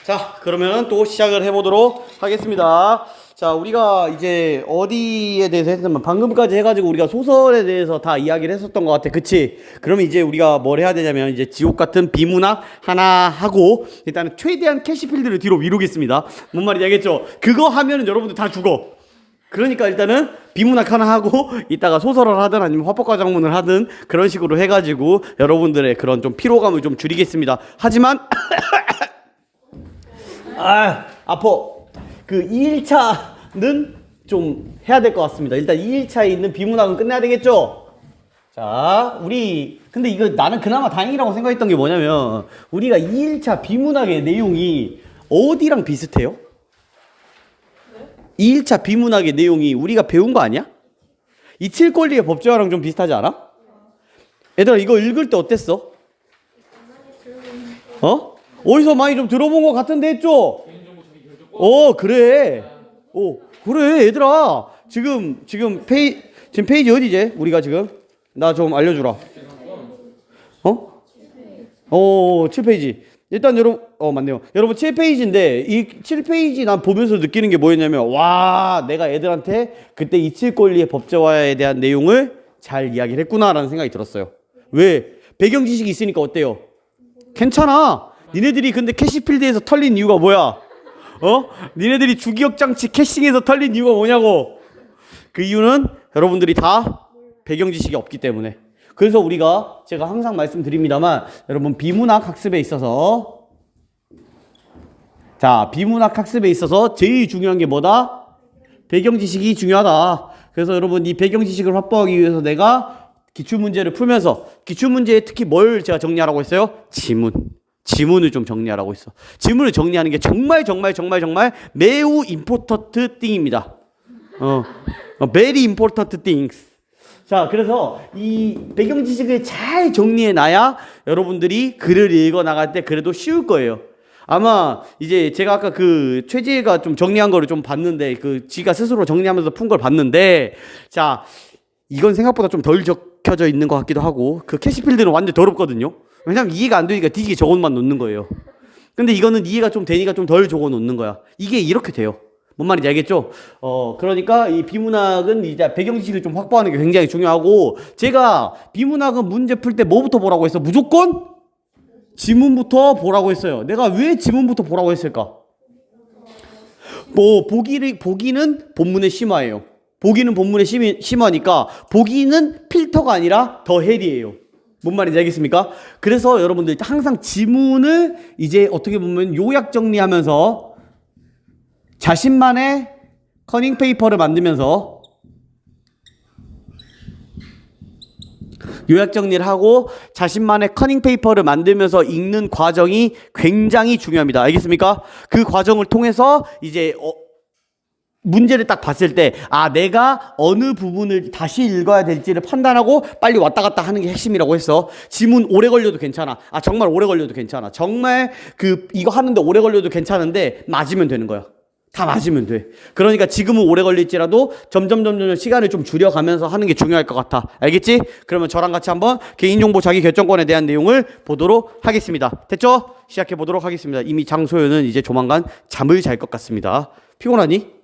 자, 그러면 또 시작을 해보도록 하겠습니다. 자, 우리가 이제 어디에 대해서 했으면 방금까지 해가지고 우리가 소설에 대해서 다 이야기를 했었던 것 같아. 그치? 그러면 이제 우리가 뭘 해야 되냐면 이제 지옥 같은 비문학 하나 하고 일단은 최대한 캐시필드를 뒤로 미루겠습니다. 뭔 말인지 알겠죠? 그거 하면은 여러분들 다 죽어. 그러니까 일단은 비문학 하나 하고 이따가 소설을 하든 아니면 화법과 장문을 하든 그런 식으로 해가지고 여러분들의 그런 좀 피로감을 좀 줄이겠습니다. 하지만 아파. 그 2일차는 좀 해야 될 것 같습니다. 일단 2일차에 있는 비문학은 끝내야 되겠죠? 자, 근데 이거 나는 그나마 다행이라고 생각했던 게 뭐냐면, 우리가 2일차 비문학의 내용이 어디랑 비슷해요? 2일차 비문학의 내용이 우리가 배운 거 아니야? 이칠권리의 법제화랑 좀 비슷하지 않아? 얘들아, 이거 읽을 때 어땠어? 어디서 많이 좀 들어본 것 같은데 했죠? 그래. 그래, 얘들아. 지금 페이지 어디지? 우리가 지금? 나 좀 알려주라. 7페이지. 일단 여러분, 맞네요. 여러분 7페이지인데, 이 7페이지 난 보면서 느끼는 게 뭐였냐면, 와, 내가 애들한테 그때 이칠권리의 법제화에 대한 내용을 잘 이야기를 했구나라는 생각이 들었어요. 왜? 배경 지식이 있으니까 어때요? 괜찮아. 니네들이 근데 캐시필드에서 털린 이유가 뭐야? 니네들이 주기억장치 캐싱에서 털린 이유가 뭐냐고. 그 이유는 여러분들이 다 배경 지식이 없기 때문에. 그래서 제가 항상 말씀드립니다만, 여러분 비문학 학습에 있어서 제일 중요한 게 뭐다? 배경 지식이 중요하다. 그래서 여러분 이 배경 지식을 확보하기 위해서 내가 기출문제를 풀면서, 기출문제에 특히 뭘 제가 정리하라고 했어요? 지문을 좀 정리하라고 했어. 지문을 정리하는 게 정말 매우 important thing입니다. very important things. 자, 그래서 이 배경 지식을 잘 정리해 놔야 여러분들이 글을 읽어 나갈 때 그래도 쉬울 거예요. 아마 이제 제가 아까 그 최지혜가 좀 정리한 거를 좀 봤는데, 그 지가 스스로 정리하면서 푼 걸 봤는데, 자, 이건 생각보다 좀 덜 적혀져 있는 것 같기도 하고, 그 캐시필드는 완전 더럽거든요. 왜냐면 이해가 안 되니까 뒤지게 적어만 놓는 거예요. 근데 이거는 이해가 좀 되니까 좀 덜 적어 놓는 거야. 이게 이렇게 돼요. 뭔 말인지 알겠죠? 그러니까 이 비문학은 이제 배경 지식을 좀 확보하는 게 굉장히 중요하고, 제가 비문학은 문제 풀 때 뭐부터 보라고 했어? 무조건 지문부터 보라고 했어요. 내가 왜 지문부터 보라고 했을까? 보기는 본문의 심화예요. 보기는 본문의 심화니까 보기는 필터가 아니라 더 헬이에요. 뭔 말인지 알겠습니까? 그래서 여러분들 항상 지문을 이제 어떻게 보면 요약 정리하면서 자신만의 커닝 페이퍼를 만들면서 요약 정리를 하고 자신만의 커닝 페이퍼를 만들면서 읽는 과정이 굉장히 중요합니다. 알겠습니까? 그 과정을 통해서 이제 문제를 딱 봤을 때, 내가 어느 부분을 다시 읽어야 될지를 판단하고 빨리 왔다 갔다 하는 게 핵심이라고 했어. 지문 오래 걸려도 괜찮아. 정말 오래 걸려도 괜찮아. 정말 이거 하는데 오래 걸려도 괜찮은데 맞으면 되는 거야. 다 맞으면 돼. 그러니까 지금은 오래 걸릴지라도 점점 시간을 좀 줄여가면서 하는 게 중요할 것 같아. 알겠지? 그러면 저랑 같이 한번 개인정보 자기결정권에 대한 내용을 보도록 하겠습니다. 됐죠? 시작해 보도록 하겠습니다. 이미 장소연은 이제 조만간 잠을 잘 것 같습니다. 피곤하니?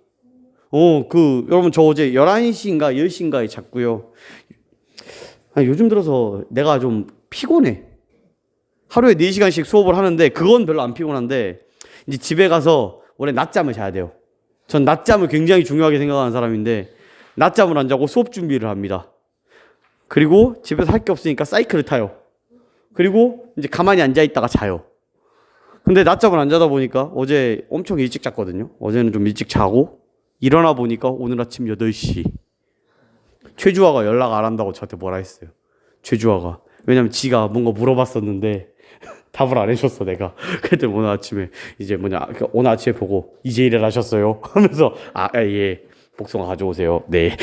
여러분 저 어제 11시인가 10시인가에 잤고요. 요즘 들어서 내가 좀 피곤해. 하루에 4시간씩 수업을 하는데 그건 별로 안 피곤한데, 이제 집에 가서 원래 낮잠을 자야 돼요. 전 낮잠을 굉장히 중요하게 생각하는 사람인데 낮잠을 안 자고 수업 준비를 합니다. 그리고 집에서 할 게 없으니까 사이클을 타요. 그리고 이제 가만히 앉아 있다가 자요. 근데 낮잠을 안 자다 보니까 어제 엄청 일찍 잤거든요. 어제는 좀 일찍 자고 일어나 보니까 오늘 아침 8시. 최주화가 연락 안 한다고 저한테 뭐라 했어요. 최주화가. 왜냐면 지가 뭔가 물어봤었는데 답을 안 해줬어, 내가. 그랬더니 오늘 아침에 오늘 아침에 보고 이제 일어나셨어요? 하면서 예, 복숭아 가져오세요. 네.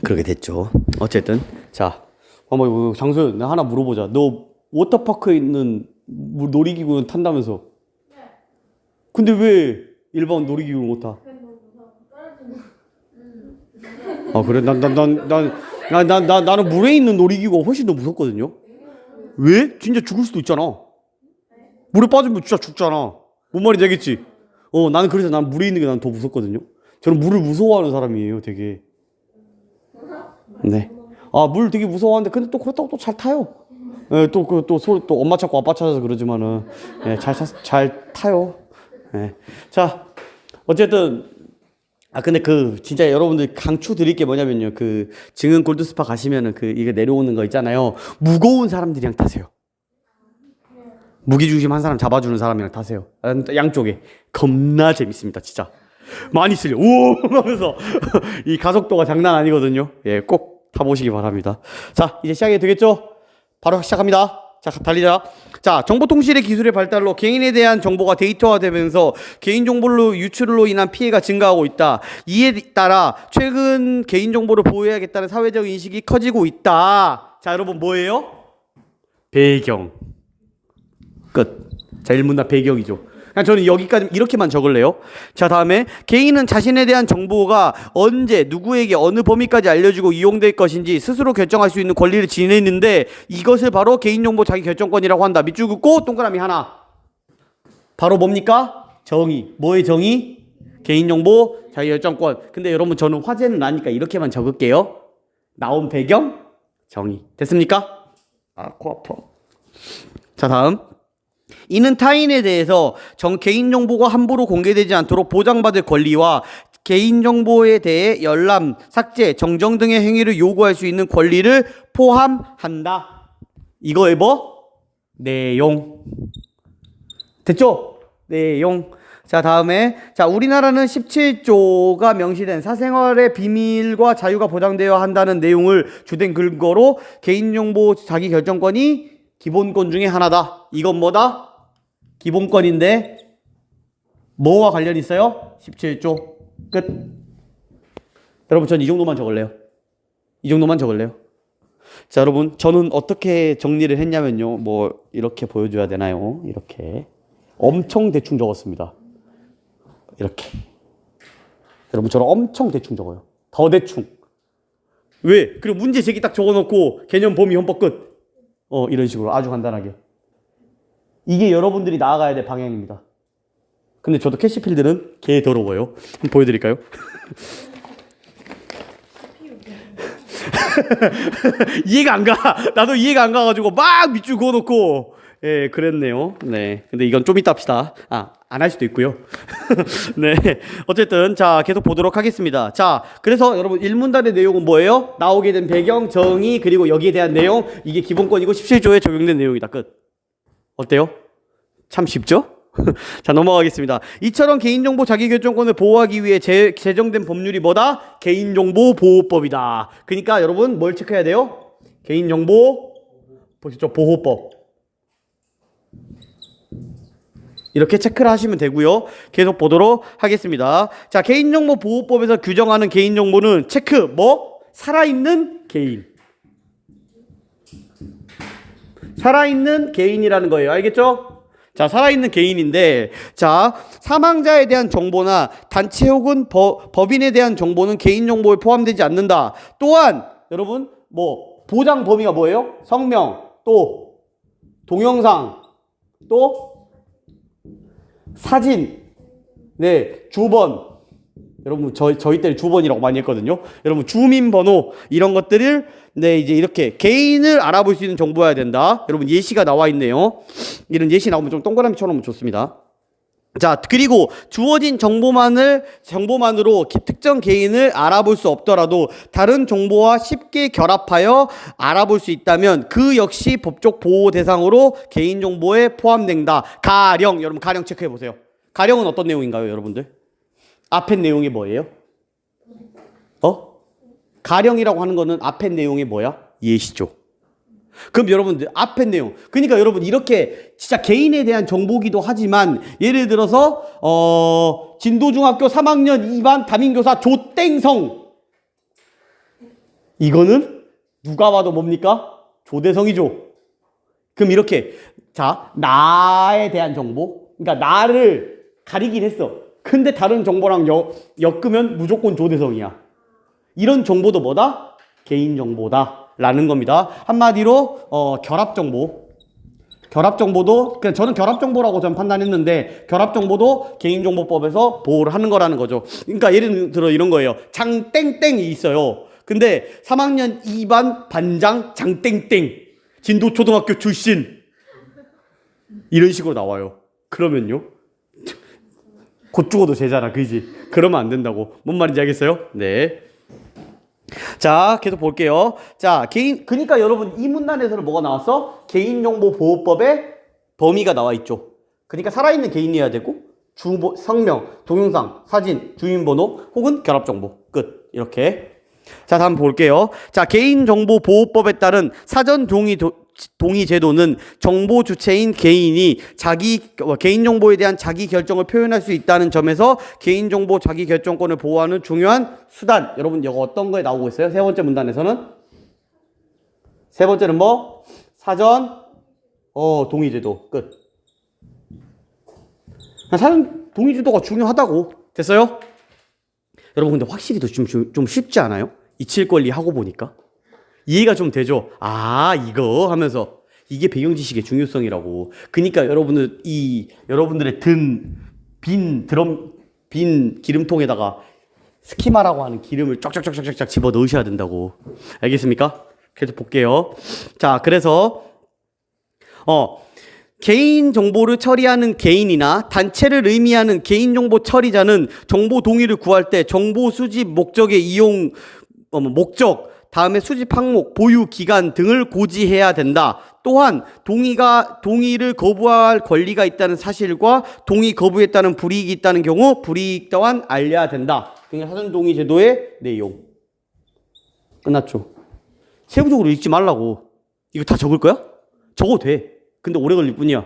그렇게 됐죠. 어쨌든 자, 한번 장소연, 나 하나 물어보자. 너 워터파크에 있는 놀이기구는 탄다면서? 근데 왜 일반 놀이기구 못 타? 그래? 나는 물에 있는 놀이기구가 훨씬 더 무섭거든요? 왜? 진짜 죽을 수도 있잖아. 물에 빠지면 진짜 죽잖아. 뭔 말인지 알겠지? 나는 그래서 난 물에 있는 게 난 더 무섭거든요. 저는 물을 무서워하는 사람이에요, 되게. 네. 아, 물 되게 무서워하는데, 근데 또 그렇다고 또 잘 타요. 예, 또 엄마 찾고 아빠 찾아서 그러지만은, 예, 잘 타요. 예. 자, 어쨌든, 근데 진짜 여러분들 강추 드릴 게 뭐냐면요. 증은 골드스파 가시면은 이게 내려오는 거 있잖아요. 무거운 사람들이랑 타세요. 무게중심 한 사람 잡아주는 사람이랑 타세요. 양쪽에. 겁나 재밌습니다, 진짜. 많이 쓸려. 오! 하면서. 이 가속도가 장난 아니거든요. 예, 꼭 타보시기 바랍니다. 자, 이제 시작이 되겠죠? 바로 시작합니다. 자, 달리자. 자, 정보통신의 기술의 발달로 개인에 대한 정보가 데이터화되면서 개인정보로 유출로 인한 피해가 증가하고 있다. 이에 따라 최근 개인정보를 보호해야겠다는 사회적 인식이 커지고 있다. 자, 여러분 뭐예요? 배경. 끝. 자, 1문답 배경이죠. 그냥 저는 여기까지 이렇게만 적을래요. 자, 다음에 개인은 자신에 대한 정보가 언제 누구에게 어느 범위까지 알려주고 이용될 것인지 스스로 결정할 수 있는 권리를 지니는데 이것을 바로 개인정보 자기결정권이라고 한다. 밑줄 긋고 동그라미 하나. 바로 뭡니까? 정의. 뭐의 정의? 개인정보 자기결정권. 근데 여러분 저는 화제는 나니까 이렇게만 적을게요. 나온 배경 정의. 됐습니까? 코 아파. 자, 다음. 이는 타인에 대해서 개인정보가 함부로 공개되지 않도록 보장받을 권리와 개인정보에 대해 열람, 삭제, 정정 등의 행위를 요구할 수 있는 권리를 포함한다. 이거의 내용. 됐죠? 내용. 자, 다음에 우리나라는 17조가 명시된 사생활의 비밀과 자유가 보장되어야 한다는 내용을 주된 근거로 개인정보 자기결정권이 기본권 중에 하나다. 이건 뭐다? 기본권인데 뭐와 관련이 있어요? 17조. 끝. 여러분 전 이 정도만 적을래요. 이 정도만 적을래요. 자, 여러분 저는 어떻게 정리를 했냐면요. 이렇게 보여줘야 되나요? 이렇게. 엄청 대충 적었습니다. 이렇게. 여러분 저는 엄청 대충 적어요. 더 대충. 왜? 그리고 문제 제기 딱 적어놓고 개념 범위 헌법 끝. 이런 식으로 아주 간단하게. 이게 여러분들이 나아가야 될 방향입니다. 근데 저도 캐시필드는 개 더러워요. 한번 보여드릴까요? 이해가 안 가. 나도 이해가 안 가가지고 막 밑줄 그어놓고 예, 그랬네요. 네. 근데 이건 좀 이따 합시다. 안 할 수도 있고요. 네. 어쨌든 자, 계속 보도록 하겠습니다. 자, 그래서 여러분 1문단의 내용은 뭐예요? 나오게 된 배경, 정의, 그리고 여기에 대한 내용. 이게 기본권이고 17조에 적용된 내용이다. 끝. 어때요? 참 쉽죠? 자, 넘어가겠습니다. 이처럼 개인정보 자기결정권을 보호하기 위해 제정된 법률이 뭐다? 개인정보보호법이다. 그러니까 여러분 뭘 체크해야 돼요? 개인정보 보호법. 이렇게 체크를 하시면 되고요. 계속 보도록 하겠습니다. 자, 개인정보보호법에서 규정하는 개인정보는 체크. 살아있는 개인. 살아있는 개인이라는 거예요. 알겠죠? 자, 살아있는 개인인데, 자, 사망자에 대한 정보나 단체 혹은 법인에 대한 정보는 개인정보에 포함되지 않는다. 또한, 여러분, 보장 범위가 뭐예요? 성명, 또, 동영상, 또, 사진, 네, 주번. 여러분, 저희 때는 주번이라고 많이 했거든요. 여러분, 주민번호, 이런 것들을, 네, 이제 이렇게 개인을 알아볼 수 있는 정보여야 된다. 여러분, 예시가 나와 있네요. 이런 예시 나오면 좀 동그라미 쳐놓으면 좋습니다. 자, 그리고 주어진 정보만으로 특정 개인을 알아볼 수 없더라도 다른 정보와 쉽게 결합하여 알아볼 수 있다면 그 역시 법적 보호 대상으로 개인정보에 포함된다. 가령, 여러분, 가령 체크해 보세요. 가령은 어떤 내용인가요, 여러분들? 앞에 내용이 뭐예요? 가령이라고 하는 거는 앞에 내용이 뭐야? 예시죠. 그럼 여러분들 앞에 내용. 그러니까 여러분 이렇게 진짜 개인에 대한 정보기도 하지만 예를 들어서 진도중학교 3학년 2반 담임교사 조땡성. 이거는 누가 봐도 뭡니까? 조대성이죠. 그럼 이렇게 자, 나에 대한 정보. 그러니까 나를 가리긴 했어. 근데 다른 정보랑 엮으면 무조건 조대성이야. 이런 정보도 뭐다? 개인정보다 라는 겁니다. 한마디로 결합정보. 결합정보도 그냥 저는 결합정보라고 전 판단했는데 결합정보도 개인정보법에서 보호를 하는 거라는 거죠. 그러니까 예를 들어 이런 거예요. 장땡땡이 있어요. 근데 3학년 2반 반장 장땡땡 진도초등학교 출신 이런 식으로 나와요. 그러면요? 곧 죽어도 제자라, 그지? 그러면 안 된다고. 뭔 말인지 알겠어요? 네. 자, 계속 볼게요. 자, 그러니까 여러분 이 문단에서는 뭐가 나왔어? 개인정보보호법의 범위가 나와 있죠. 그러니까 살아있는 개인이어야 되고 성명, 동영상, 사진, 주민번호 혹은 결합정보. 끝. 이렇게. 자, 다음 볼게요. 자, 개인정보보호법에 따른 사전 동의 제도는 정보 주체인 개인이 개인정보에 대한 자기 결정을 표현할 수 있다는 점에서 개인정보 자기 결정권을 보호하는 중요한 수단. 여러분, 이거 어떤 거에 나오고 있어요? 세 번째 문단에서는? 세 번째는 뭐? 사전 동의 제도. 끝. 사전 동의 제도가 중요하다고. 됐어요? 여러분, 근데 확실히 좀 쉽지 않아요? 이칠 권리 하고 보니까 이해가 좀 되죠? 아, 이거 하면서 이게 배경 지식의 중요성이라고. 그러니까 여러분들의 빈 기름통에다가 스키마라고 하는 기름을 쫙쫙쫙쫙쫙 집어 넣으셔야 된다고. 알겠습니까? 계속 볼게요. 자, 그래서 개인 정보를 처리하는 개인이나 단체를 의미하는 개인정보 처리자는 정보 동의를 구할 때 정보 수집 목적의 이용 목적, 다음에 수집 항목, 보유 기간 등을 고지해야 된다. 또한 동의를 거부할 권리가 있다는 사실과 동의 거부했다는 불이익이 있다는 경우 불이익 또한 알려야 된다. 그게 사전 동의 제도의 내용. 끝났죠. 세부적으로 읽지 말라고. 이거 다 적을 거야? 적어도 돼. 근데 오래 걸릴 뿐이야.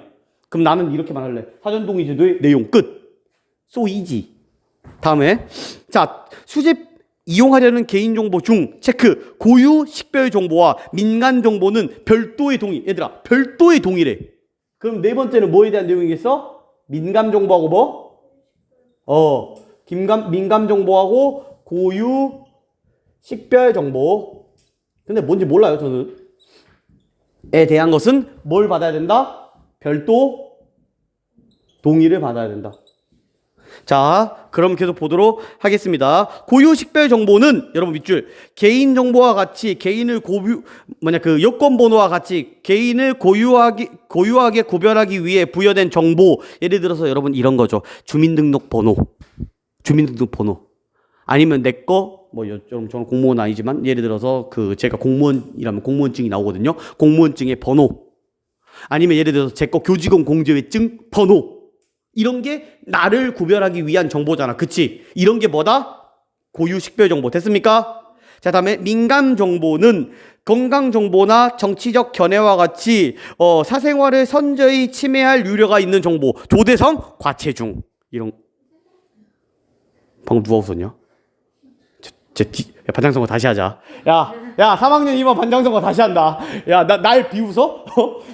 그럼 나는 이렇게만 할래. 사전 동의 제도의 내용 끝. So easy. 다음에 자, 수집 이용하려는 개인정보 중 체크 고유 식별 정보와 민간 정보는 별도의 동의. 얘들아, 별도의 동의래. 그럼 네 번째는 뭐에 대한 내용이겠어? 민감 정보하고 뭐? 민감 정보하고 고유 식별 정보. 근데 뭔지 몰라요, 저는. 에 대한 것은 뭘 받아야 된다? 별도 동의를 받아야 된다. 자, 그럼 계속 보도록 하겠습니다. 고유 식별 정보는 여러분 밑줄 개인 정보와 같이 개인을 여권 번호와 같이 개인을 고유하게 구별하기 위해 부여된 정보. 예를 들어서 여러분 이런 거죠. 주민등록번호. 아니면 내 거 저는 공무원 아니지만 예를 들어서 제가 공무원이라면 공무원증이 나오거든요. 공무원증의 번호. 아니면 예를 들어서 제 거 교직원 공제회증 번호. 이런 게 나를 구별하기 위한 정보잖아. 그치? 이런 게 뭐다? 고유 식별 정보. 됐습니까? 자, 다음에 민감 정보는 건강 정보나 정치적 견해와 같이 사생활을 선저히 침해할 우려가 있는 정보. 조대성, 과체중. 이런. 방금 누가 웃었냐? 반장성거 다시 하자. 야, 3학년 2반 반장성거 다시 한다. 야, 날 비웃어?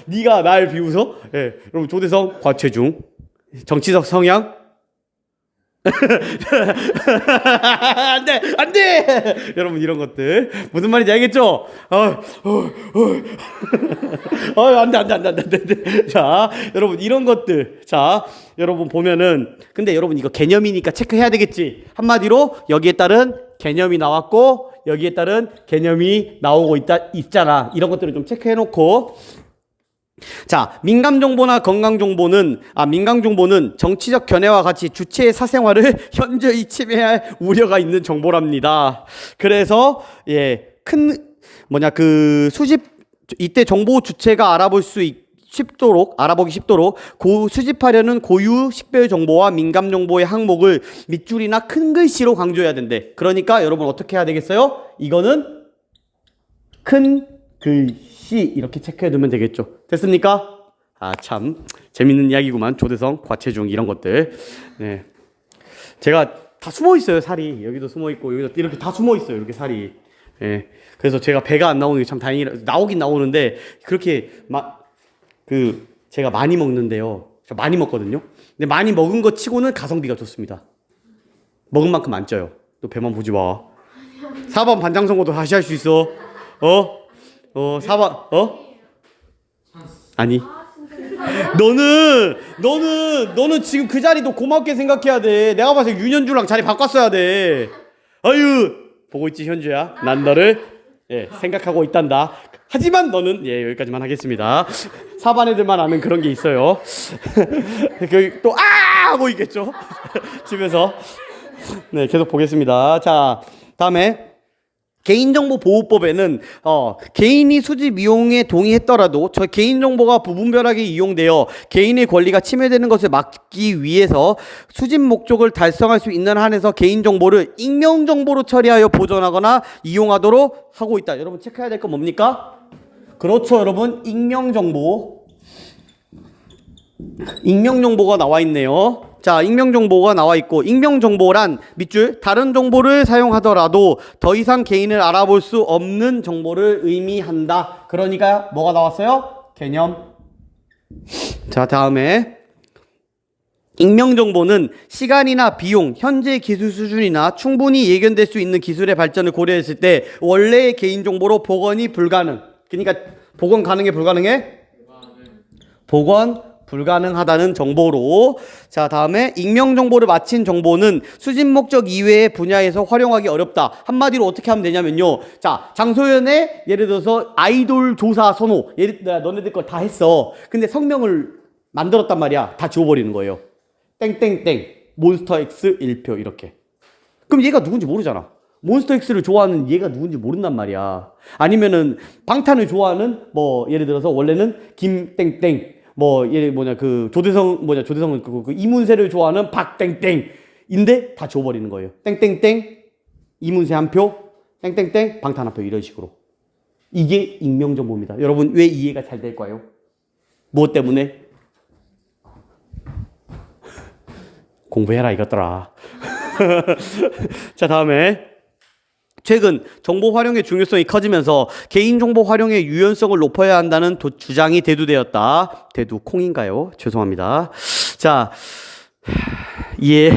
네가 날 비웃어? 예. 여러분, 조대성, 과체중. 정치적 성향? 안 돼! 여러분, 이런 것들. 무슨 말인지 알겠죠? 안 돼. 자, 여러분, 이런 것들. 자, 여러분 보면은, 근데 여러분, 이거 개념이니까 체크해야 되겠지? 한마디로, 여기에 따른 개념이 나왔고, 여기에 따른 개념이 나오고 있잖아. 이런 것들을 좀 체크해놓고, 자, 민감 정보는 정치적 견해와 같이 주체의 사생활을 현저히 침해할 우려가 있는 정보랍니다. 그래서 이때 정보 주체가 알아보기 쉽도록 수집하려는 고유 식별 정보와 민감 정보의 항목을 밑줄이나 큰 글씨로 강조해야 된대. 그러니까 여러분 어떻게 해야 되겠어요? 이거는 큰 글씨 이렇게 체크해 두면 되겠죠. 됐습니까? 아, 참 재밌는 이야기구만. 조대성, 과체중 이런 것들. 네, 제가 다 숨어 있어요. 살이 여기도 숨어 있고 여기도 이렇게 다 숨어 있어요. 이렇게 살이. 네, 그래서 제가 배가 안 나오는 게 참 다행이라. 나오긴 나오는데 그렇게 제가 많이 먹는데요. 제가 많이 먹거든요. 근데 많이 먹은 거 치고는 가성비가 좋습니다. 먹은 만큼 안 쪄요. 또 배만 보지 마. 4번 반장 선거도 다시 할 수 있어. 4번 아니 너는 지금 그 자리도 고맙게 생각해야 돼. 내가 봐서 윤현주랑 자리 바꿨어야 돼. 아유, 보고 있지, 현주야? 난 너를, 예, 생각하고 있단다. 하지만 너는, 예, 여기까지만 하겠습니다. 4반 애들만 아는 그런 게 있어요. 또, 하고 있겠죠? 집에서. 네, 계속 보겠습니다. 자, 다음에. 개인정보보호법에는 개인이 수집 이용에 동의했더라도 저 개인정보가 부분별하게 이용되어 개인의 권리가 침해되는 것을 막기 위해서 수집 목적을 달성할 수 있는 한에서 개인정보를 익명정보로 처리하여 보존하거나 이용하도록 하고 있다. 여러분 체크해야 될 건 뭡니까? 그렇죠, 여러분. 익명정보가 나와 있네요. 자, 익명정보가 나와 있고, 익명정보란 밑줄 다른 정보를 사용하더라도 더 이상 개인을 알아볼 수 없는 정보를 의미한다. 그러니까 뭐가 나왔어요? 개념. 자, 다음에 익명정보는 시간이나 비용, 현재 기술 수준이나 충분히 예견될 수 있는 기술의 발전을 고려했을 때 원래의 개인정보로 복원이 불가능. 그러니까 복원 가능해, 불가능해? 복원 불가능하다는 정보로. 자, 다음에 익명정보를 마친 정보는 수집 목적 이외의 분야에서 활용하기 어렵다. 한마디로 어떻게 하면 되냐면요. 자, 장소연의 예를 들어서 아이돌 조사 선호. 너네들 거 다 했어. 근데 성명을 만들었단 말이야. 다 지워버리는 거예요. 땡땡땡 몬스터X 1표 이렇게. 그럼 얘가 누군지 모르잖아. 몬스터X를 좋아하는 얘가 누군지 모른단 말이야. 아니면은 방탄을 좋아하는 뭐 예를 들어서 원래는 김땡땡 조대성은 그 이문세를 좋아하는 박땡땡인데 다 지워버리는 거예요. 땡땡땡 이문세 한 표, 땡땡땡 방탄 한 표, 이런 식으로. 이게 익명정보입니다. 여러분 왜 이해가 잘 될까요? 무엇 때문에? 공부해라 이것들아. 자, 다음에 최근 정보 활용의 중요성이 커지면서 개인정보 활용의 유연성을 높여야 한다는 주장이 대두되었다. 대두콩인가요? 죄송합니다. 자, 예,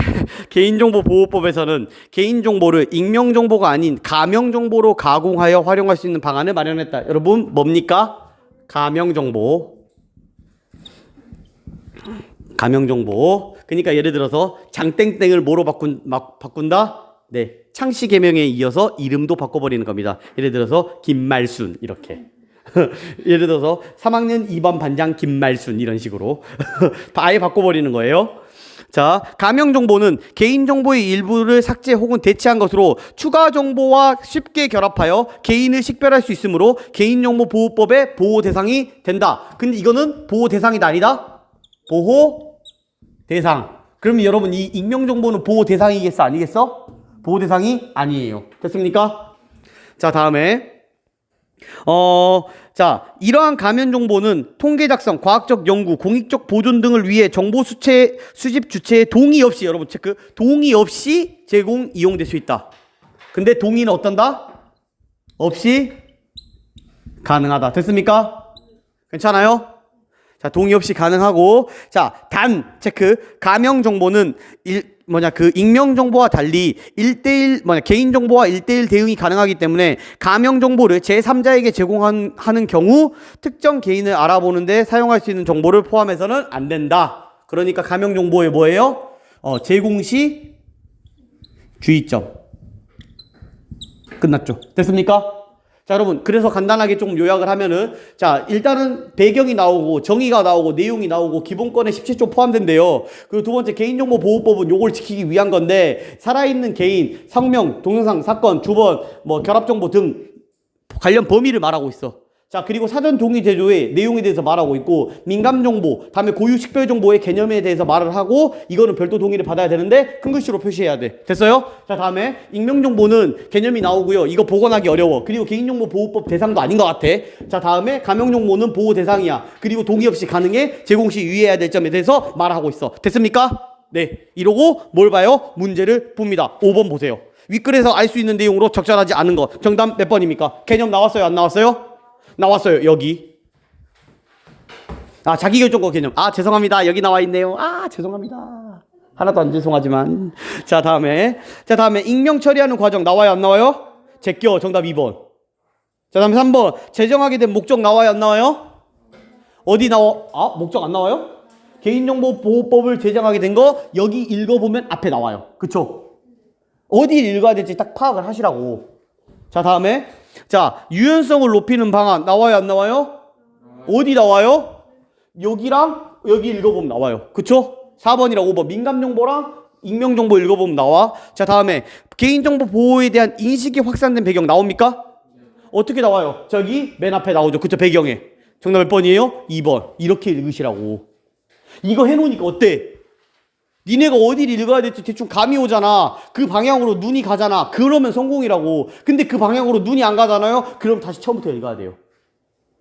개인정보보호법에서는 개인정보를 익명정보가 아닌 가명정보로 가공하여 활용할 수 있는 방안을 마련했다. 여러분 뭡니까? 가명정보. 그러니까 예를 들어서 장땡땡을 뭐로 바꾼다? 네, 창씨 개명에 이어서 이름도 바꿔버리는 겁니다. 예를 들어서 김말순 이렇게. 예를 들어서 3학년 2반 반장 김말순 이런 식으로 아예 바꿔버리는 거예요. 자, 가명정보는 개인정보의 일부를 삭제 혹은 대체한 것으로 추가 정보와 쉽게 결합하여 개인을 식별할 수 있으므로 개인정보보호법의 보호 대상이 된다. 근데 이거는 보호 대상이다, 아니다? 보호 대상. 그러면 여러분 이 익명정보는 보호 대상이겠어, 아니겠어? 보호 대상이 아니에요. 됐습니까? 자, 다음에 자, 이러한 가면 정보는 통계 작성, 과학적 연구, 공익적 보존 등을 위해 정보 수집 주체의 동의 없이, 여러분 체크, 동의 없이 제공, 이용될 수 있다. 근데 동의는 어떤다? 없이 가능하다. 됐습니까? 괜찮아요? 자, 동의 없이 가능하고, 자, 단 체크, 가명 정보는 그 익명 정보와 달리 1대1 개인 정보와 1대1 대응이 가능하기 때문에 가명 정보를 제3자에게 제공하는 경우 특정 개인을 알아보는데 사용할 수 있는 정보를 포함해서는 안 된다. 그러니까 가명 정보의 뭐예요? 제공 시 주의점. 끝났죠. 됐습니까? 자, 여러분, 그래서 간단하게 조금 요약을 하면은, 자, 일단은 배경이 나오고 정의가 나오고 내용이 나오고 기본권에 17조 포함된대요. 그리고 두 번째, 개인정보보호법은 요걸 지키기 위한 건데, 살아있는 개인, 성명, 동영상, 사건, 주번, 결합정보 등 관련 범위를 말하고 있어. 자, 그리고 사전 동의 제조의 내용에 대해서 말하고 있고, 민감정보, 다음에 고유 식별정보의 개념에 대해서 말을 하고, 이거는 별도 동의를 받아야 되는데 큰 글씨로 표시해야 돼. 됐어요? 자, 다음에 익명정보는 개념이 나오고요. 이거 복원하기 어려워. 그리고 개인정보보호법 대상도 아닌 것 같아. 자, 다음에 가명정보는 보호 대상이야. 그리고 동의 없이 가능해. 제공 시 유의해야 될 점에 대해서 말하고 있어. 됐습니까? 네. 이러고 뭘 봐요? 문제를 봅니다. 5번 보세요. 윗글에서 알 수 있는 내용으로 적절하지 않은 것. 정답 몇 번입니까? 개념 나왔어요? 안 나왔어요? 나왔어요. 여기. 자기결정권 개념. 죄송합니다. 여기 나와 있네요. 죄송합니다. 하나도 안 죄송하지만. 자, 다음에 익명 처리하는 과정 나와요, 안 나와요? 제껴. 정답 2번. 자, 다음에 3번. 제정하게 된 목적 나와요, 안 나와요? 어디 나와? 아, 목적 안 나와요? 개인정보보호법을 제정하게 된 거 여기 읽어보면 앞에 나와요. 그쵸? 어디를 읽어야 될지 딱 파악을 하시라고. 자, 다음에 자, 유연성을 높이는 방안 나와요, 안 나와요? 어디 나와요? 여기랑 여기 읽어보면 나와요. 그쵸? 4번이랑 5번 민감정보랑 익명정보 읽어보면 나와. 자, 다음에 개인정보 보호에 대한 인식이 확산된 배경 나옵니까? 어떻게 나와요? 저기 맨 앞에 나오죠. 그쵸? 배경에. 정답 몇 번이에요? 2번. 이렇게 읽으시라고. 이거 해놓으니까 어때? 니네가 어디를 읽어야 될지 대충 감이 오잖아. 그 방향으로 눈이 가잖아. 그러면 성공이라고. 근데 그 방향으로 눈이 안 가잖아요? 그럼 다시 처음부터 읽어야 돼요.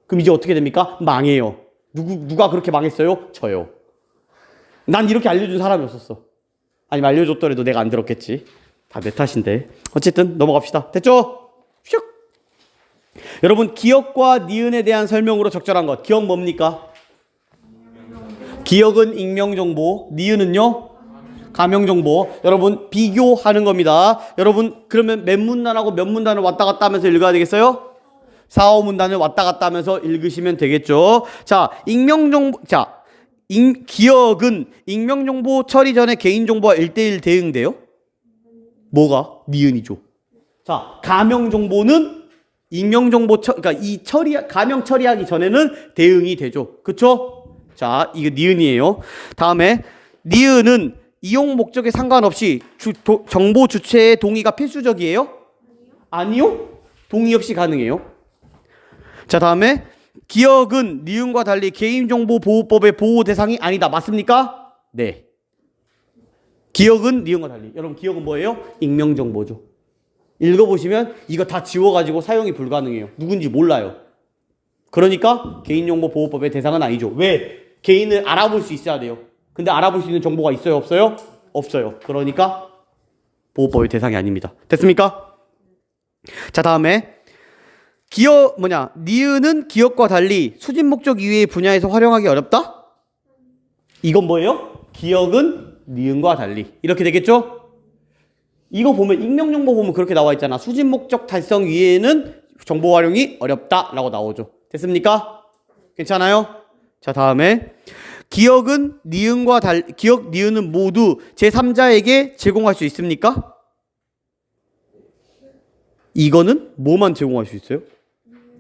그럼 이제 어떻게 됩니까? 망해요. 누가 그렇게 망했어요? 저요. 난 이렇게 알려준 사람이 없었어. 아니면 알려줬더라도 내가 안 들었겠지. 다 내 탓인데. 어쨌든 넘어갑시다. 됐죠? 슉. 여러분, 기억과 니은에 대한 설명으로 적절한 것. 기억 뭡니까? 기억은 익명정보, 니은은요? 가명정보. 여러분, 비교하는 겁니다. 여러분, 그러면 몇 문단하고 몇 문단을 왔다 갔다 하면서 읽어야 되겠어요? 4, 5문단을 왔다 갔다 하면서 읽으시면 되겠죠. 자, 익명정보, 자, 기억은 익명정보 처리 전에 개인정보와 1대1 대응돼요? 뭐가? 니은이죠. 자, 가명정보는 익명정보 그러니까 가명 처리하기 전에는 대응이 되죠. 그쵸? 자, 이거 니은이에요. 다음에 니은은 이용 목적에 상관없이 정보 주체의 동의가 필수적이에요? 아니요. 동의 없이 가능해요. 자, 다음에 기억은 니은과 달리 개인정보보호법의 보호 대상이 아니다. 맞습니까? 네. 기억은 니은과 달리. 여러분, 기억은 뭐예요? 익명정보죠. 읽어보시면 이거 다 지워가지고 사용이 불가능해요. 누군지 몰라요. 그러니까 개인정보보호법의 대상은 아니죠. 왜? 개인을 알아볼 수 있어야 돼요. 근데 알아볼 수 있는 정보가 있어요? 없어요? 없어요. 그러니까 보호법의 대상이 아닙니다. 됐습니까? 자, 다음에 니은은 기억과 달리 수집 목적 이외의 분야에서 활용하기 어렵다? 이건 뭐예요? 기억은 니은과 달리. 이렇게 되겠죠? 이거 보면 익명정보 보면 그렇게 나와 있잖아. 수집 목적 달성 이외에는 정보 활용이 어렵다라고 나오죠. 됐습니까? 괜찮아요? 자, 다음에 기억은 니은과 기억 니은은 모두 제3자에게 제공할 수 있습니까? 이거는 뭐만 제공할 수 있어요?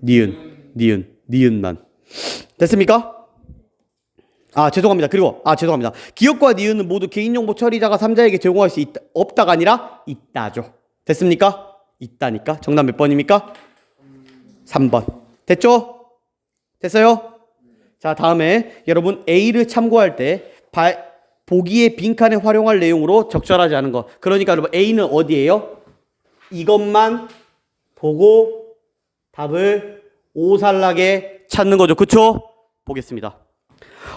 니은만. 됐습니까? 죄송합니다. 죄송합니다. 기억과 니은은 모두 개인정보 처리자가 3자에게 제공할 수 없다가 아니라 있다죠. 됐습니까? 있다니까. 정답 몇 번입니까? 3번. 됐죠? 됐어요? 자, 다음에 여러분 A를 참고할 때 보기의 빈칸에 활용할 내용으로 적절하지 않은 것. 그러니까 여러분 A는 어디예요? 이것만 보고 답을 오살나게 찾는 거죠. 그쵸? 보겠습니다.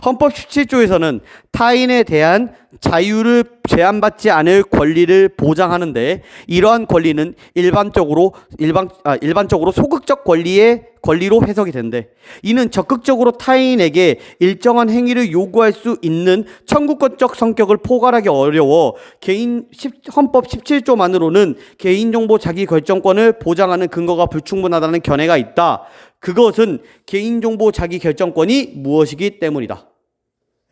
헌법 17조에서는 타인에 대한 자유를 제한받지 않을 권리를 보장하는데 이러한 권리는 일반적으로 소극적 권리로 해석이 된대. 이는 적극적으로 타인에게 일정한 행위를 요구할 수 있는 청구권적 성격을 포괄하기 어려워 헌법 17조만으로는 개인정보 자기결정권을 보장하는 근거가 불충분하다는 견해가 있다. 그것은 개인정보 자기결정권이 무엇이기 때문이다.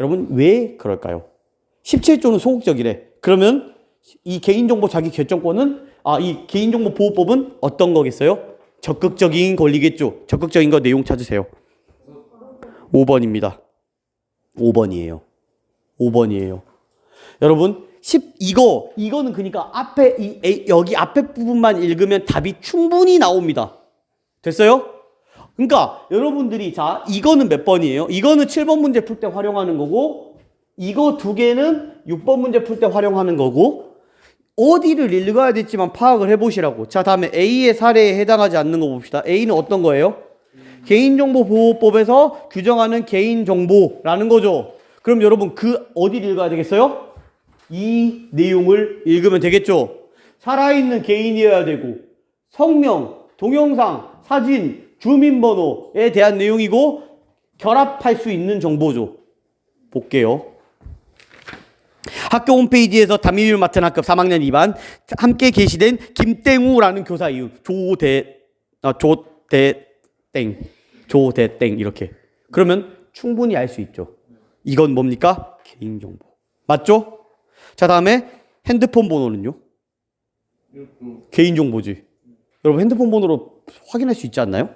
여러분, 왜 그럴까요? 17조는 소극적이래. 그러면 이 개인정보 자기결정권은 이 개인정보보호법은 어떤 거겠어요? 적극적인 권리겠죠. 적극적인 거 내용 찾으세요. 5번입니다. 5번이에요. 5번이에요. 여러분, 이거는 그러니까 여기 앞에 부분만 읽으면 답이 충분히 나옵니다. 됐어요? 그러니까 여러분들이 이거는 몇 번이에요? 이거는 7번 문제 풀 때 활용하는 거고 이거 두 개는 6번 문제 풀 때 활용하는 거고 어디를 읽어야 될지만 파악을 해보시라고. 자, 다음에 A의 사례에 해당하지 않는 거 봅시다. A는 어떤 거예요? 개인정보보호법에서 규정하는 개인정보라는 거죠. 그럼 여러분 어디를 읽어야 되겠어요? 이 내용을 읽으면 되겠죠. 살아있는 개인이어야 되고 성명, 동영상, 사진, 주민번호에 대한 내용이고 결합할 수 있는 정보죠. 볼게요. 학교 홈페이지에서 담임을 맡은 학급 3학년 2반 함께 게시된 김땡우라는 교사 이름 조대땡 이렇게. 그러면 충분히 알 수 있죠. 이건 뭡니까? 개인정보. 맞죠? 자, 다음에 핸드폰 번호는요? 개인정보지. 여러분 핸드폰 번호로 확인할 수 있지 않나요?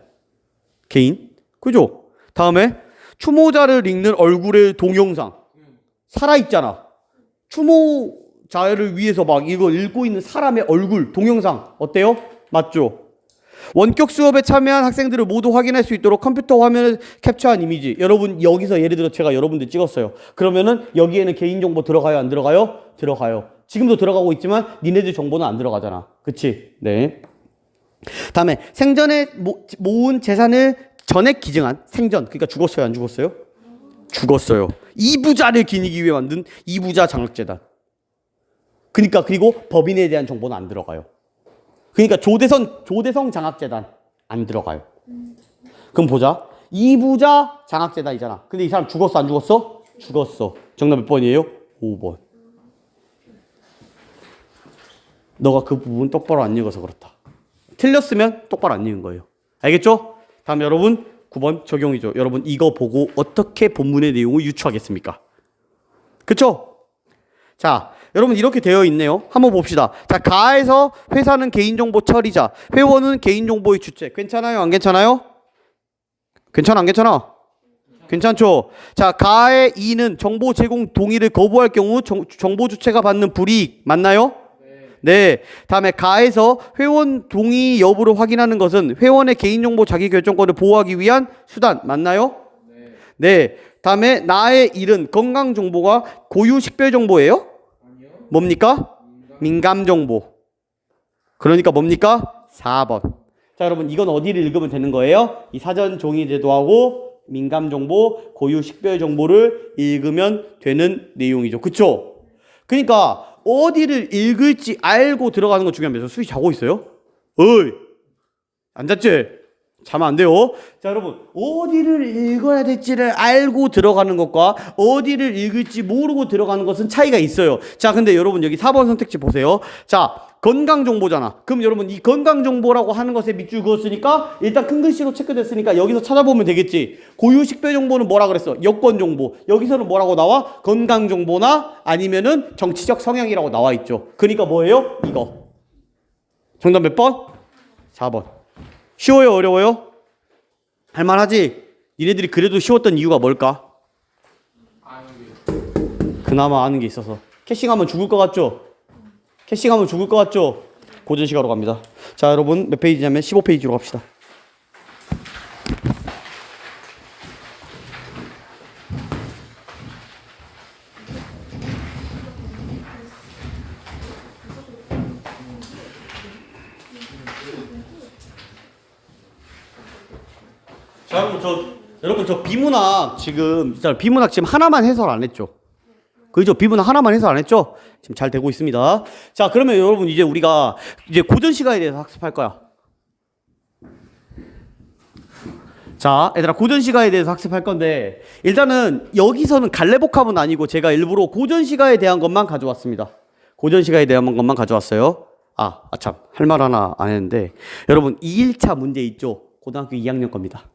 개인. 그죠? 다음에 추모자를 읽는 얼굴의 동영상. 살아있잖아. 추모자를 위해서 막 이거 읽고 있는 사람의 얼굴, 동영상. 어때요? 맞죠? 원격 수업에 참여한 학생들을 모두 확인할 수 있도록 컴퓨터 화면을 캡처한 이미지. 여러분 여기서 예를 들어 제가 여러분들 찍었어요. 그러면은 여기에는 개인정보 들어가요? 안 들어가요? 들어가요. 지금도 들어가고 있지만 니네들 정보는 안 들어가잖아. 그치? 네. 다음에 생전에 모은 재산을 전액 기증한 생전. 그러니까 죽었어요? 안 죽었어요? 죽었어요. 이부자를 기리기 위해 만든 이부자 장학재단. 그러니까 그리고 법인에 대한 정보는 안 들어가요. 그러니까 조대성 장학재단 안 들어가요. 그럼 보자. 이부자 장학재단이잖아. 근데 이 사람 죽었어? 안 죽었어? 죽었어. 정답 몇 번이에요? 5번. 너가 그 부분 똑바로 안 읽어서 그렇다. 틀렸으면 똑바로 안 읽은 거예요. 알겠죠? 다음 여러분 9번 적용이죠. 여러분 이거 보고 어떻게 본문의 내용을 유추하겠습니까? 그쵸? 자, 여러분 이렇게 되어 있네요. 한번 봅시다. 자, 가에서 회사는 개인정보 처리자, 회원은 개인정보의 주체. 괜찮아요? 안 괜찮아요? 괜찮아? 안 괜찮아? 괜찮죠? 자, 가의 이는 정보 제공 동의를 거부할 경우 정보 주체가 받는 불이익. 맞나요? 네. 다음에 가에서 회원 동의 여부를 확인하는 것은 회원의 개인정보 자기결정권을 보호하기 위한 수단. 맞나요? 네. 다음에 나의 일은 건강정보가 고유 식별정보예요? 뭡니까? 민감정보. 그러니까 뭡니까? 4번. 자, 여러분 이건 어디를 읽으면 되는 거예요? 이 사전 종이 제도하고 민감정보, 고유 식별정보를 읽으면 되는 내용이죠. 그쵸? 그러니까 어디를 읽을지 알고 들어가는 거 중요합니다. 수희 자고 있어요? 어이! 안 잤지? 자면 안 돼요. 자, 여러분 어디를 읽어야 될지를 알고 들어가는 것과 어디를 읽을지 모르고 들어가는 것은 차이가 있어요. 자, 근데 여러분 여기 4번 선택지 보세요. 자, 건강정보잖아. 그럼 여러분 이 건강정보라고 하는 것에 밑줄 그었으니까 일단 큰 글씨로 체크됐으니까 여기서 찾아보면 되겠지. 고유식별정보는 뭐라 그랬어? 여권정보. 여기서는 뭐라고 나와? 건강정보나 아니면은 정치적 성향이라고 나와 있죠. 그러니까 뭐예요? 이거. 정답 몇 번? 4번. 쉬워요? 어려워요? 할만하지? 니네들이 그래도 쉬웠던 이유가 뭘까? 그나마 아는 게 있어서. 캐싱하면 죽을 것 같죠? 캐싱하면 죽을 것 같죠? 고전시가로 갑니다. 자, 여러분 몇 페이지냐면 15페이지로 갑시다. 자, 여러분 저 비문학 지금 하나만 해설 안 했죠? 그죠? 비문학 하나만 해설 안 했죠? 지금 잘 되고 있습니다. 자, 그러면 여러분 이제 우리가 이제 고전 시가에 대해서 학습할 거야. 자, 얘들아 고전 시가에 대해서 학습할 건데 일단은 여기서는 갈래복합은 아니고 제가 일부러 고전 시가에 대한 것만 가져왔습니다. 고전 시가에 대한 것만 가져왔어요. 참 할 말 하나 안 했는데 여러분 2일차 문제 있죠? 고등학교 2학년 겁니다.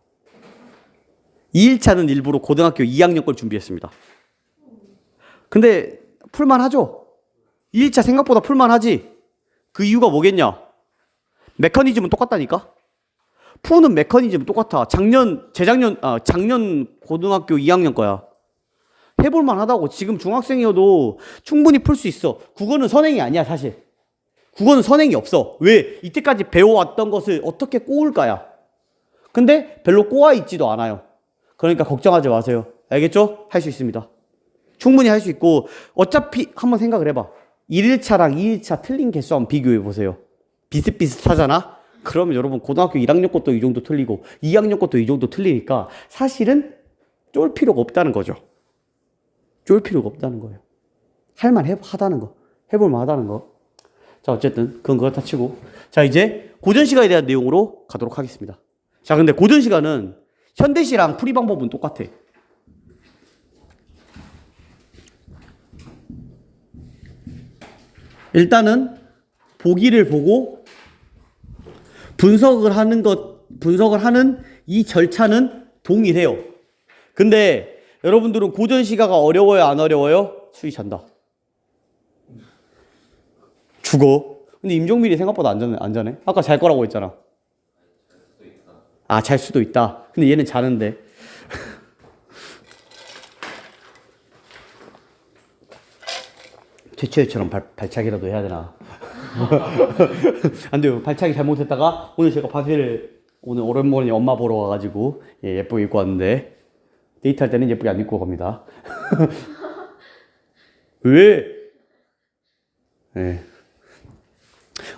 2일차는 일부러 고등학교 2학년 걸 준비했습니다. 근데 풀만하죠? 2일차 생각보다 풀만하지? 그 이유가 뭐겠냐? 메커니즘은 똑같다니까? 푸는 메커니즘은 똑같아. 작년 고등학교 2학년 거야. 해볼만 하다고. 지금 중학생이어도 충분히 풀 수 있어. 국어는 선행이 아니야, 사실. 국어는 선행이 없어. 왜? 이때까지 배워왔던 것을 어떻게 꼬을까야. 근데 별로 꼬아 있지도 않아요. 그러니까 걱정하지 마세요. 알겠죠? 할 수 있습니다. 충분히 할 수 있고 어차피 한번 생각을 해봐. 1일차랑 2일차 틀린 개수 한번 비교해 보세요. 비슷비슷하잖아? 그러면 여러분 고등학교 1학년 것도 이 정도 틀리고 2학년 것도 이 정도 틀리니까 사실은 쫄 필요가 없다는 거죠. 쫄 필요가 없다는 거예요. 할만하다는 거. 해볼만 하다는 거. 자, 어쨌든 그건 그렇다 치고 자, 이제 고전시가에 대한 내용으로 가도록 하겠습니다. 자, 근데 고전시가는 현대시랑 풀이 방법은 똑같아. 일단은 보기를 보고 분석을 하는 이 절차는 동일해요. 근데 여러분들은 고전 시가가 어려워요, 안 어려워요? 수희 잔다. 죽어. 근데 임종민이 생각보다 안 자네. 아까 잘 거라고 했잖아. 아, 잘 수도 있다. 근데 얘는 자는데. 최초처럼 발차기라도 해야 되나? 안 돼요. 발차기 잘못했다가 오늘 제가 바지를 오늘 오랜만에 엄마 보러 와가지고 예쁘게 입고 왔는데 데이트할 때는 예쁘게 안 입고 갑니다. 왜? 네.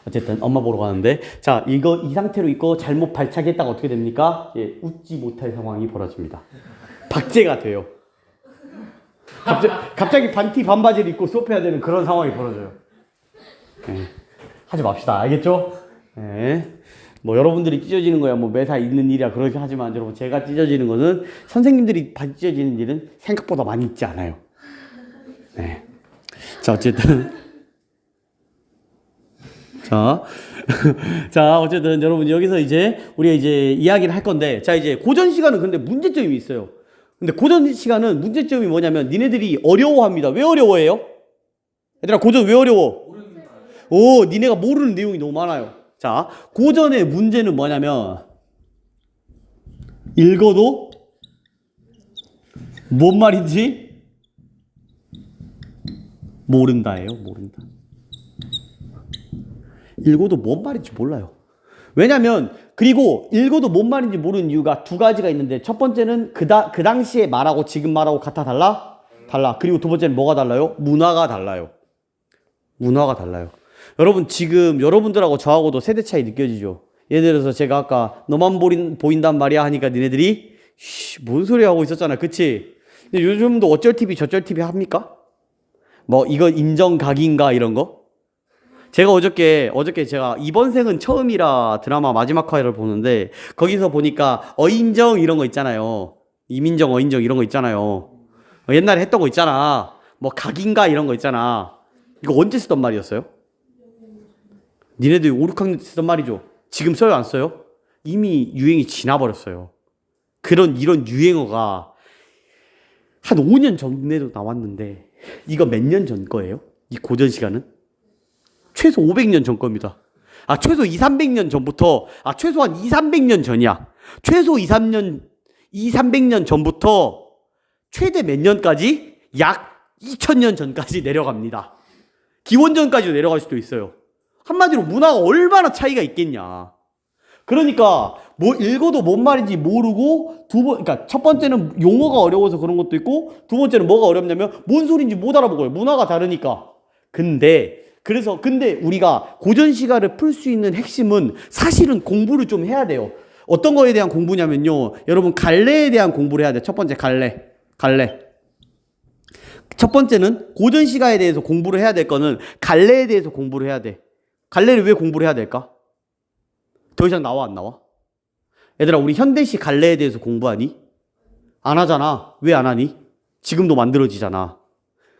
어쨌든 엄마 보러 가는데 자 이거 이 상태로 입고 잘못 발차기 했다가 어떻게 됩니까? 예, 웃지 못할 상황이 벌어집니다. 박제가 돼요. 갑자기 반티 반바지를 입고 수업해야 되는 그런 상황이 벌어져요. 예, 하지 맙시다. 알겠죠? 예. 뭐 여러분들이 찢어지는 거야 뭐 매사 있는 일이야 그러긴 하지만 여러분 제가 찢어지는 거는 선생님들이 바지 찢어지는 일은 생각보다 많이 있지 않아요. 네. 자 어쨌든 자 어쨌든 여러분 여기서 이제 우리가 이제 이야기를 할 건데 자 이제 고전 시간은 근데 문제점이 있어요. 근데 고전 시간은 문제점이 뭐냐면 니네들이 어려워합니다. 왜 어려워해요? 얘들아 고전 왜 어려워? 오 니네가 모르는 내용이 너무 많아요. 자, 고전의 문제는 뭐냐면 읽어도 뭔 말인지 모른다예요. 모른다. 읽어도 뭔 말인지 몰라요. 왜냐면 그리고 읽어도 뭔 말인지 모르는 이유가 두 가지가 있는데 첫 번째는 그 당시에 말하고 지금 말하고 같아 달라? 달라. 그리고 두 번째는 뭐가 달라요? 문화가 달라요. 문화가 달라요. 여러분 지금 여러분들하고 저하고도 세대 차이 느껴지죠? 예를 들어서 제가 아까 너만 보인단 말이야 하니까 니네들이 뭔 소리 하고 있었잖아. 그치? 근데 요즘도 어쩔 TV 저쩔 TV 합니까? 뭐 이거 인정각인가 이런 거? 제가 어저께 제가 이번 생은 처음이라 드라마 마지막 화를 보는데 거기서 보니까 어인정 이런 거 있잖아요. 이민정 어인정 이런 거 있잖아요. 옛날에 했던 거 있잖아. 뭐 각인가 이런 거 있잖아. 이거 언제 쓰던 말이었어요? 니네들 5, 6학년 때 쓰던 말이죠. 지금 써요 안 써요? 이미 유행이 지나버렸어요. 이런 유행어가 한 5년 전에도 나왔는데 이거 몇 년 전 거예요? 이 고전 시간은? 최소 500년 전 겁니다. 아 최소 2, 300년 전부터 최소한 2, 300년 전이야. 최소 2, 300년 전부터 최대 몇 년까지? 약 2000년 전까지 내려갑니다. 기원전까지도 내려갈 수도 있어요. 한마디로 문화가 얼마나 차이가 있겠냐. 그러니까 뭐 읽어도 뭔 말인지 모르고 그러니까 첫 번째는 용어가 어려워서 그런 것도 있고 두 번째는 뭐가 어렵냐면 뭔 소리인지 못 알아보고요. 문화가 다르니까. 근데 우리가 고전 시가를 풀 수 있는 핵심은 사실은 공부를 좀 해야 돼요. 어떤 거에 대한 공부냐면요. 여러분 갈래에 대한 공부를 해야 돼. 첫 번째 갈래. 첫 번째는 고전 시가에 대해서 공부를 해야 될 거는 갈래에 대해서 공부를 해야 돼. 갈래를 왜 공부를 해야 될까? 더 이상 나와 안 나와? 얘들아 우리 현대시 갈래에 대해서 공부하니? 안 하잖아. 왜 안 하니? 지금도 만들어지잖아.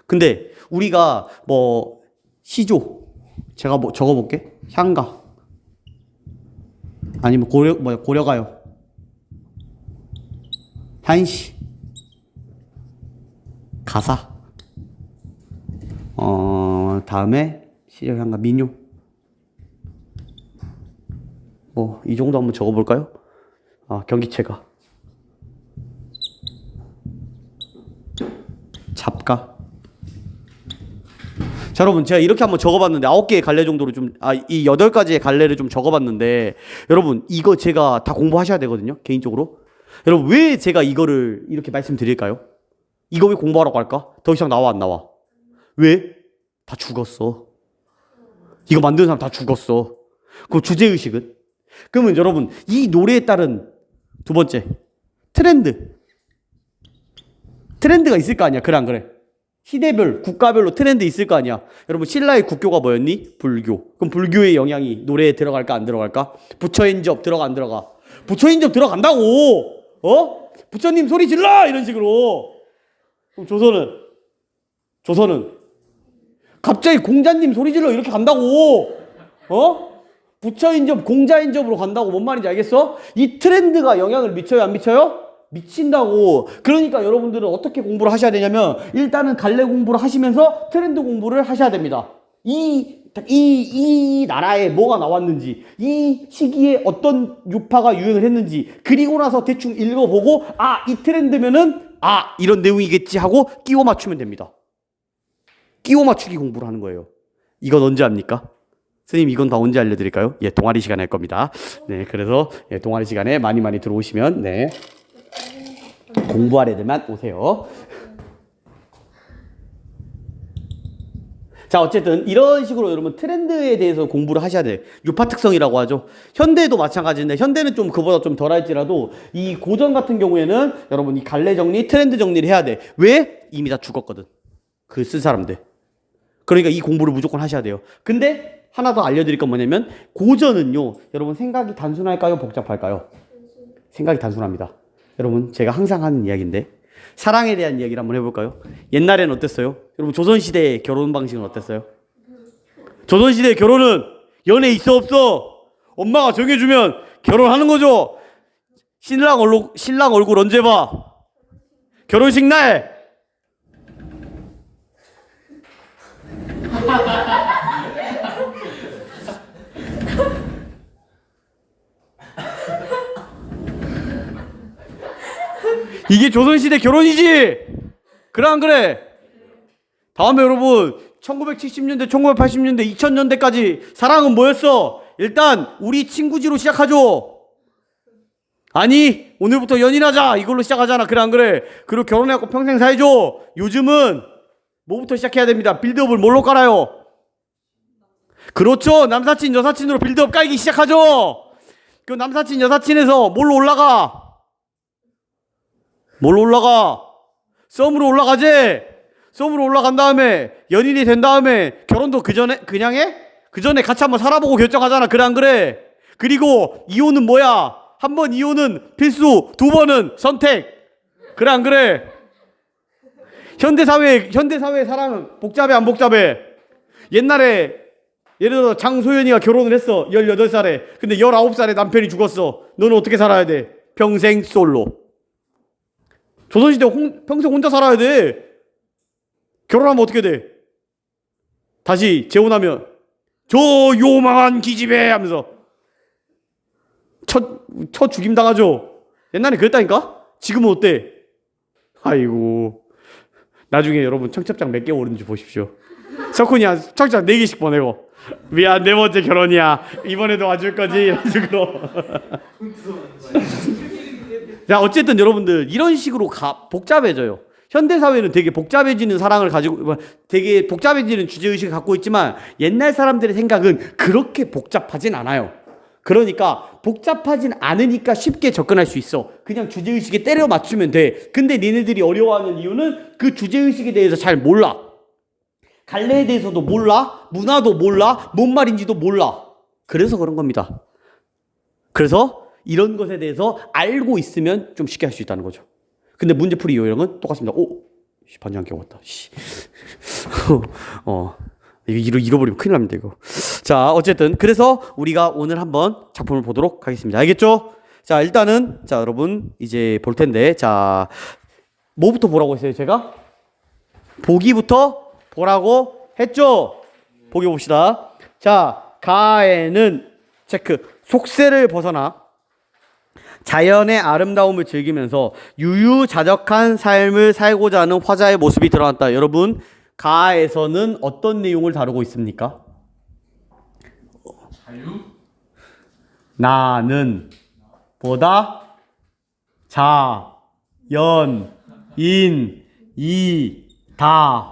근데 우리가 뭐 시조 제가 뭐 적어볼게. 향가 아니면 고려가요 한시 가사 다음에 시조 향가 민요 뭐 이 정도 한번 적어볼까요? 경기체가 잡가 자, 여러분, 제가 이렇게 한번 적어봤는데, 9개의 갈래 정도로 이 8가지의 갈래를 좀 적어봤는데, 여러분, 이거 제가 다 공부하셔야 되거든요, 개인적으로. 여러분, 왜 제가 이거를 이렇게 말씀드릴까요? 이거 왜 공부하라고 할까? 더 이상 나와, 안 나와? 왜? 다 죽었어. 이거 만드는 사람 다 죽었어. 그럼 주제의식은? 그러면 여러분, 이 노래에 따른 두 번째, 트렌드가 있을 거 아니야, 그래, 안 그래? 시대별, 국가별로 트렌드 있을 거 아니야. 여러분 신라의 국교가 뭐였니? 불교. 그럼 불교의 영향이 노래에 들어갈까 안 들어갈까? 부처인접 들어가 안 들어가? 부처인접 들어간다고. 부처님 소리 질러 이런 식으로. 그럼 조선은 갑자기 공자님 소리 질러 이렇게 간다고. 부처인접 공자인접으로 간다고. 뭔 말인지 알겠어? 이 트렌드가 영향을 미쳐요 안 미쳐요? 미친다고. 그러니까 여러분들은 어떻게 공부를 하셔야 되냐면 일단은 갈래 공부를 하시면서 트렌드 공부를 하셔야 됩니다. 이 나라에 뭐가 나왔는지, 이 시기에 어떤 유파가 유행을 했는지, 그리고 나서 대충 읽어보고, 아, 이 트렌드면은, 아, 이런 내용이겠지 하고 끼워 맞추면 됩니다. 끼워 맞추기 공부를 하는 거예요. 이건 언제 합니까? 선생님, 이건 다 언제 알려드릴까요? 예, 동아리 시간에 할 겁니다. 네, 그래서, 예, 동아리 시간에 많이 들어오시면, 네. 공부할 애들만 오세요. 자, 어쨌든 이런 식으로 여러분 트렌드에 대해서 공부를 하셔야 돼요. 유파 특성이라고 하죠. 현대도 마찬가지인데 현대는 좀 그보다 좀 덜 할지라도 이 고전 같은 경우에는 여러분 이 갈래 정리, 트렌드 정리를 해야 돼. 왜? 이미 다 죽었거든. 그 쓴 사람들. 그러니까 이 공부를 무조건 하셔야 돼요. 근데 하나 더 알려드릴 건 뭐냐면 고전은요. 여러분 생각이 단순할까요? 복잡할까요? 생각이 단순합니다. 여러분 제가 항상 하는 이야기인데 사랑에 대한 이야기를 한번 해볼까요? 옛날에는 어땠어요? 여러분 조선시대의 결혼 방식은 어땠어요? 조선시대의 결혼은 연애 있어 없어? 엄마가 정해주면 결혼하는 거죠. 신랑 얼굴 언제 봐? 결혼식 날. 이게 조선시대 결혼이지? 그래 안 그래? 다음에 여러분 1970년대, 1980년대, 2000년대까지 사랑은 뭐였어? 일단 우리 친구지로 시작하죠. 아니 오늘부터 연인하자 이걸로 시작하잖아. 그래 안 그래? 그리고 결혼해갖고 평생 살죠. 요즘은 뭐부터 시작해야 됩니다. 빌드업을 뭘로 깔아요? 그렇죠. 남사친 여사친으로 빌드업 깔기 시작하죠. 그 남사친 여사친에서 뭘로 올라가? 뭘로 올라가? 썸으로 올라가지. 썸으로 올라간 다음에 연인이 된 다음에 결혼도 그 전에 그냥 해? 그 전에 같이 한번 살아보고 결정하잖아. 그래 안 그래? 그리고 이혼은 뭐야? 한 번 이혼은 필수, 두 번은 선택. 그래 안 그래? 현대사회 사랑은 복잡해 안 복잡해? 옛날에 예를 들어 장소연이가 결혼을 했어. 18살에. 근데 19살에 남편이 죽었어. 너는 어떻게 살아야 돼? 평생 솔로. 조선시대 평생 혼자 살아야 돼. 결혼하면 어떻게 돼? 다시 재혼하면 저 요망한 기집애 하면서 첫 죽임 당하죠. 옛날에 그랬다니까? 지금은 어때? 아이고 나중에 여러분 청첩장 몇 개 오르는지 보십시오. 석훈이 한 청첩장 4개씩 보내고 미안 4번째 결혼이야 이번에도 와줄 거지 이런 식으로. 자 어쨌든 여러분들 이런 식으로 복잡해져요. 현대사회는 되게 복잡해지는 사랑을 가지고 되게 복잡해지는 주제의식을 갖고 있지만 옛날 사람들의 생각은 그렇게 복잡하진 않아요. 그러니까 복잡하진 않으니까 쉽게 접근할 수 있어. 그냥 주제의식에 때려 맞추면 돼. 근데 니네들이 어려워하는 이유는 그 주제의식에 대해서 잘 몰라. 갈래에 대해서도 몰라. 문화도 몰라. 뭔 말인지도 몰라. 그래서 그런 겁니다. 그래서 이런 것에 대해서 알고 있으면 좀 쉽게 할 수 있다는 거죠. 근데 문제풀이 요령은 똑같습니다. 오, 반지 안 끼고 왔다. 이거 잃어버리면 큰일 납니다, 이거. 자, 어쨌든 그래서 우리가 오늘 한번 작품을 보도록 하겠습니다. 알겠죠? 자, 일단은 자, 여러분 이제 볼 텐데 자, 뭐부터 보라고 했어요, 제가? 보기부터 보라고 했죠? 보기 봅시다. 자, 가에는 체크. 속세를 벗어나 자연의 아름다움을 즐기면서 유유자적한 삶을 살고자 하는 화자의 모습이 드러났다. 여러분, 가에서는 어떤 내용을 다루고 있습니까? 자유? 나는 보다 자, 연, 인, 이, 다.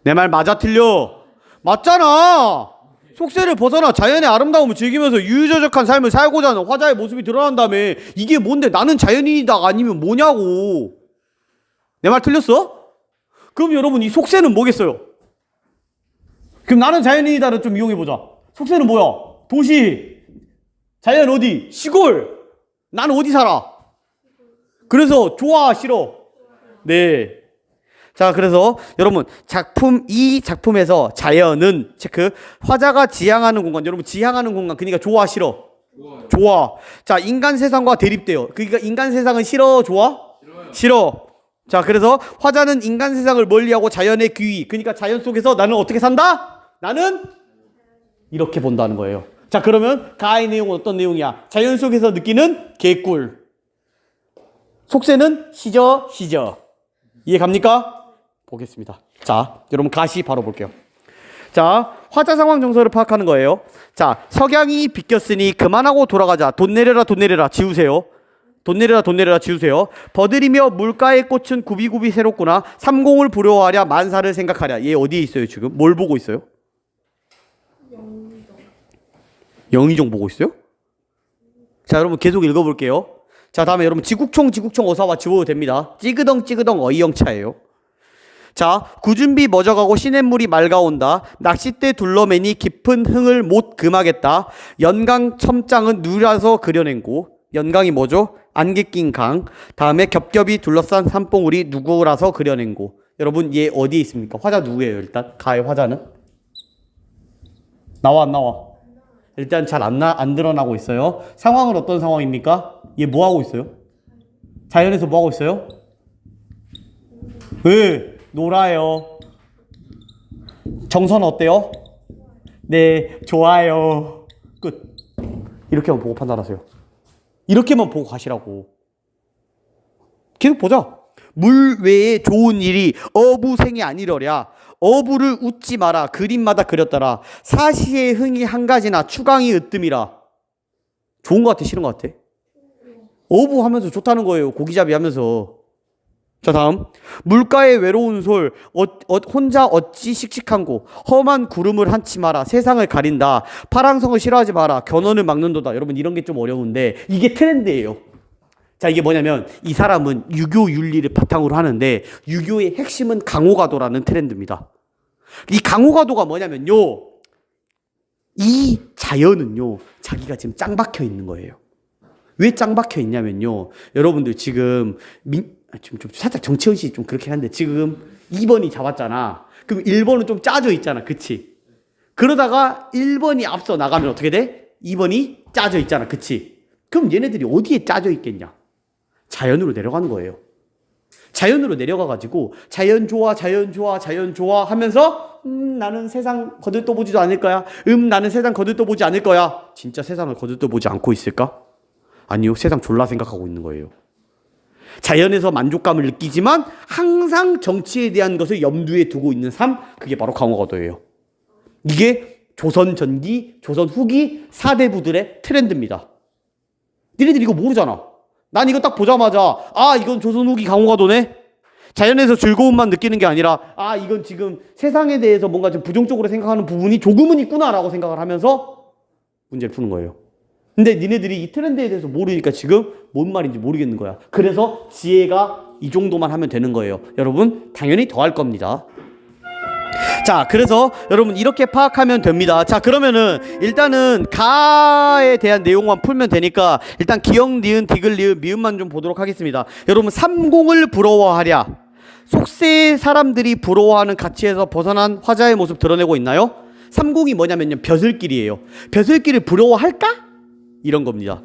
내 말 맞아 틀려? 맞잖아. 속세를 벗어나 자연의 아름다움을 즐기면서 유유자적한 삶을 살고자 하는 화자의 모습이 드러난 다음에 이게 뭔데? 나는 자연인이다 아니면 뭐냐고. 내 말 틀렸어? 그럼 여러분 이 속세는 뭐겠어요? 그럼 나는 자연인이다를 좀 이용해보자. 속세는 뭐야? 도시. 자연 어디? 시골. 나는 어디 살아? 그래서 좋아 싫어? 네. 자, 그래서 여러분 이 작품에서 자연은 체크. 화자가 지향하는 공간. 여러분 지향하는 공간. 그러니까 좋아 싫어? 좋아. 자, 인간 세상과 대립돼요. 그러니까 인간 세상은 싫어, 좋아? 싫어. 자, 그래서 화자는 인간 세상을 멀리하고 자연의 귀위. 그러니까 자연 속에서 나는 어떻게 산다? 나는 이렇게 본다는 거예요. 자, 그러면 가의 내용은 어떤 내용이야? 자연 속에서 느끼는 개꿀. 속세는 시저. 이해 갑니까? 보겠습니다. 자, 여러분 가시 바로 볼게요. 자, 화자 상황 정서를 파악하는 거예요. 자, 석양이 비꼈으니 그만하고 돌아가자. 돈 내려라 지우세요. 돈 내려라 지우세요. 버들이며 물가에 꽂힌 구비구비 새롭구나. 삼공을 부러워하랴 만사를 생각하랴. 얘 어디에 있어요 지금? 뭘 보고 있어요? 영의정 보고 있어요? 자, 여러분 계속 읽어볼게요. 자, 다음에 여러분 지국총 어사와 지워도 됩니다. 찌그덩 어이영차예요. 자, 구준비 멎어가고 시냇물이 맑아온다. 낚싯대 둘러매니 깊은 흥을 못 금하겠다. 연강 첨장은 누라서 그려낸고. 연강이 뭐죠? 안개 낀 강. 다음에 겹겹이 둘러싼 산봉우리 누구라서 그려낸고. 여러분 얘 어디에 있습니까? 화자 누구예요? 일단 가의 화자는? 나와 안 나와? 일단 잘 안 드러나고 있어요. 상황은 어떤 상황입니까? 얘 뭐 하고 있어요? 자연에서 뭐 하고 있어요? 놀아요. 정서는 어때요? 네, 좋아요. 끝. 이렇게만 보고 판단하세요. 이렇게만 보고 가시라고. 계속 보자. 물 외에 좋은 일이 어부생이 아니러랴. 어부를 웃지 마라. 그림마다 그렸더라. 사시의 흥이 한 가지나 추강이 으뜸이라. 좋은 것 같아? 싫은 것 같아? 어부하면서 좋다는 거예요. 고기잡이 하면서. 자, 다음. 물가의 외로운 솔 혼자 어찌 씩씩한고 험한 구름을 한치 마라. 세상을 가린다. 파랑성을 싫어하지 마라. 견원을 막는도다. 여러분 이런 게 좀 어려운데 이게 트렌드예요. 자, 이게 뭐냐면 이 사람은 유교 윤리를 바탕으로 하는데 유교의 핵심은 강호가도라는 트렌드입니다. 이 강호가도가 뭐냐면요, 이 자연은요 자기가 지금 짱 박혀 있는 거예요. 왜 짱 박혀 있냐면요, 여러분들 지금 좀 살짝 정치의식이 좀 그렇긴 한데 지금 2번이 잡았잖아. 그럼 1번은 좀 짜져 있잖아. 그치? 그러다가 1번이 앞서 나가면 어떻게 돼? 2번이 짜져 있잖아. 그치? 그럼 얘네들이 어디에 짜져 있겠냐? 자연으로 내려가는 거예요. 자연으로 내려가가지고 자연 좋아 하면서 나는 세상 거들떠보지도 않을 거야. 나는 세상 거들떠보지 않을 거야. 진짜 세상을 거들떠보지 않고 있을까? 아니요. 세상 졸라 생각하고 있는 거예요. 자연에서 만족감을 느끼지만 항상 정치에 대한 것을 염두에 두고 있는 삶, 그게 바로 강호가도예요. 이게 조선 전기, 조선 후기 사대부들의 트렌드입니다. 니네들 이거 모르잖아. 난 이거 딱 보자마자 이건 조선 후기 강호가도네. 자연에서 즐거움만 느끼는 게 아니라 이건 지금 세상에 대해서 뭔가 좀 부정적으로 생각하는 부분이 조금은 있구나라고 생각을 하면서 문제를 푸는 거예요. 근데 니네들이 이 트렌드에 대해서 모르니까 지금 뭔 말인지 모르겠는 거야. 그래서 지혜가 이 정도만 하면 되는 거예요. 여러분 당연히 더 할 겁니다. 자, 그래서 여러분 이렇게 파악하면 됩니다. 자, 그러면은 일단은 가에 대한 내용만 풀면 되니까 일단 기역, 니은, 디귿, 리을, 미음만 좀 보도록 하겠습니다. 여러분 삼공을 부러워하랴. 속세의 사람들이 부러워하는 가치에서 벗어난 화자의 모습 드러내고 있나요? 삼공이 뭐냐면요, 벼슬길이에요. 벼슬길을 부러워할까? 이런 겁니다.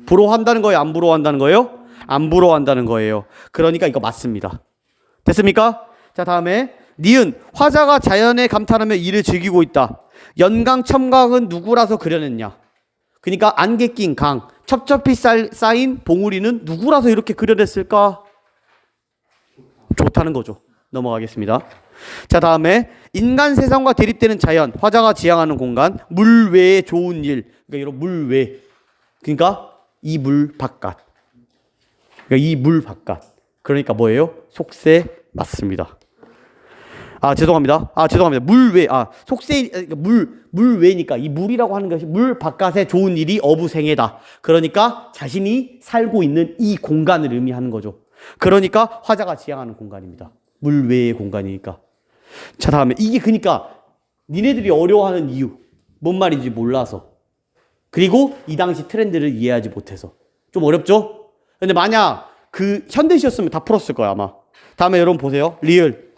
부러워한다는 거예요? 안 부러워한다는 거예요? 안 부러워한다는 거예요. 그러니까 이거 맞습니다. 됐습니까? 자, 다음에 니은, 화자가 자연에 감탄하며 이를 즐기고 있다. 연강 첨강은 누구라서 그려냈냐? 그러니까 안개 낀 강, 첩첩이 쌓인 봉우리는 누구라서 이렇게 그려냈을까? 좋다는 거죠. 넘어가겠습니다. 자, 다음에 인간 세상과 대립되는 자연, 화자가 지향하는 공간, 물 외의 좋은 일. 그러니까 이런 물 외. 그러니까 이 물 바깥. 그러니까 이 물 바깥. 그러니까 뭐예요? 속세 맞습니다. 죄송합니다. 물 외. 속세, 물 외니까 이 물이라고 하는 것이 물 바깥에 좋은 일이 어부생애다. 그러니까 자신이 살고 있는 이 공간을 의미하는 거죠. 그러니까 화자가 지향하는 공간입니다. 물 외의 공간이니까. 자, 다음에 이게 그러니까 니네들이 어려워하는 이유, 뭔 말인지 몰라서, 그리고 이 당시 트렌드를 이해하지 못해서 좀 어렵죠? 근데 만약 그 현대시였으면 다 풀었을 거야 아마. 다음에 여러분 보세요. 리을,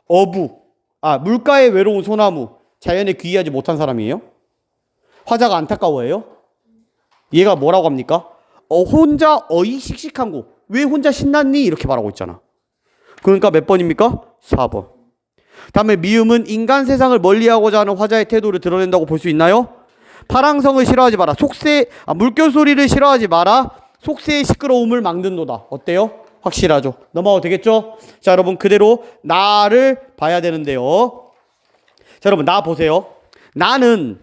어부, 물가의 외로운 소나무, 자연에 귀의하지 못한 사람이에요? 화자가 안타까워해요? 얘가 뭐라고 합니까? 혼자 씩씩한 거. 왜 혼자 신났니? 이렇게 말하고 있잖아. 그러니까 몇 번입니까? 4번. 다음에 미음은 인간 세상을 멀리하고자 하는 화자의 태도를 드러낸다고 볼 수 있나요? 파랑성을 싫어하지 마라. 물결 소리를 싫어하지 마라. 속세의 시끄러움을 막는도다. 어때요? 확실하죠? 넘어가도 되겠죠? 자, 여러분 그대로 나를 봐야 되는데요. 자, 여러분 나 보세요. 나는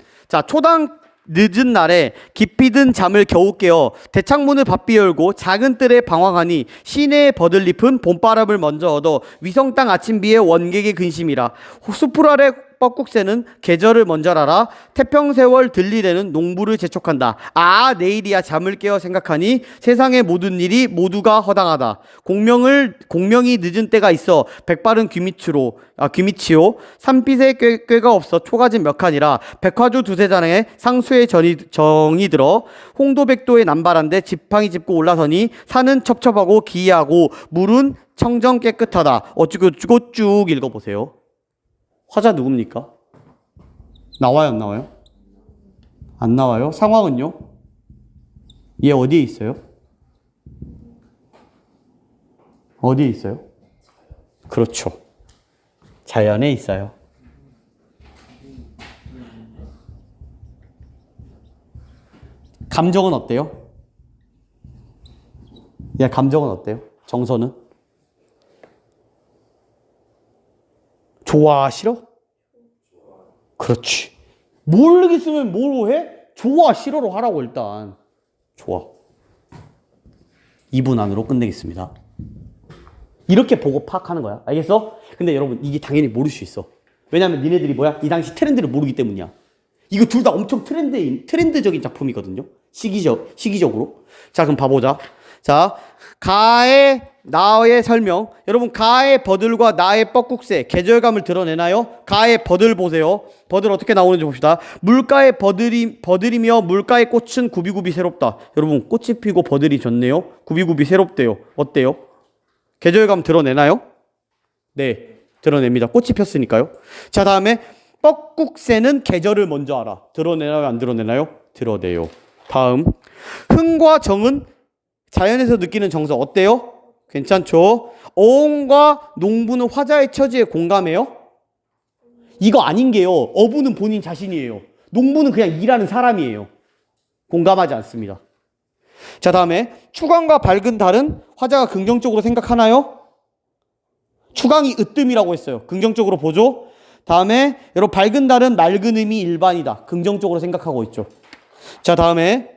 초당 늦은 날에 깊이 든 잠을 겨우 깨어 대창문을 바삐 열고 작은 뜰에 방황하니 시내의 버들잎은 봄바람을 먼저 얻어 위성 땅 아침비의 원객의 근심이라. 숲풀 아래 뻐꾹새는 계절을 먼저 알아 태평세월 들리래는 농부를 재촉한다. 아 내일이야 잠을 깨어 생각하니 세상의 모든 일이 모두가 허당하다. 공명이 늦은 때가 있어 백발은 귀미치요 산빛에 꾀가 없어 초가진 몇 칸이라. 백화주 두세 잔에 상수의 정이 들어 홍도백도의 남발한데 지팡이 짚고 올라서니 산은 첩첩하고 기이하고 물은 청정 깨끗하다. 어쩌고 쭉 읽어보세요. 화자 누굽니까? 나와요, 안 나와요? 안 나와요? 상황은요? 얘 어디에 있어요? 어디에 있어요? 그렇죠. 자연에 있어요. 감정은 어때요? 얘 감정은 어때요? 정서는? 좋아, 싫어? 그렇지. 모르겠으면 뭐로 해? 좋아, 싫어로 하라고 일단. 좋아. 2분 안으로 끝내겠습니다. 이렇게 보고 파악하는 거야. 알겠어? 근데 여러분 이게 당연히 모를 수 있어. 왜냐면 니네들이 이 당시 트렌드를 모르기 때문이야. 이거 둘 다 엄청 트렌드적인 작품이거든요. 시기적으로. 자, 그럼 봐보자. 자, 가의 나의 설명. 여러분 가의 버들과 나의 뻐꾹새 계절감을 드러내나요? 가의 버들 보세요. 버들 어떻게 나오는지 봅시다. 물가의 버들이며 물가의 꽃은 구비구비 새롭다. 여러분 꽃이 피고 버들이 졌네요. 구비구비 새롭대요. 어때요? 계절감 드러내나요? 네, 드러냅니다. 꽃이 폈으니까요. 자, 다음에 뻐꾹새는 계절을 먼저 알아. 드러내나요? 안 드러내나요? 드러내요. 다음 흥과 정은 자연에서 느끼는 정서 어때요? 괜찮죠? 어원과 농부는 화자의 처지에 공감해요? 이거 아닌 게요. 어부는 본인 자신이에요. 농부는 그냥 일하는 사람이에요. 공감하지 않습니다. 자, 다음에 추광과 밝은 달은 화자가 긍정적으로 생각하나요? 추광이 으뜸이라고 했어요. 긍정적으로 보죠. 다음에 여러분 밝은 달은 맑은 의미 일반이다. 긍정적으로 생각하고 있죠. 자, 다음에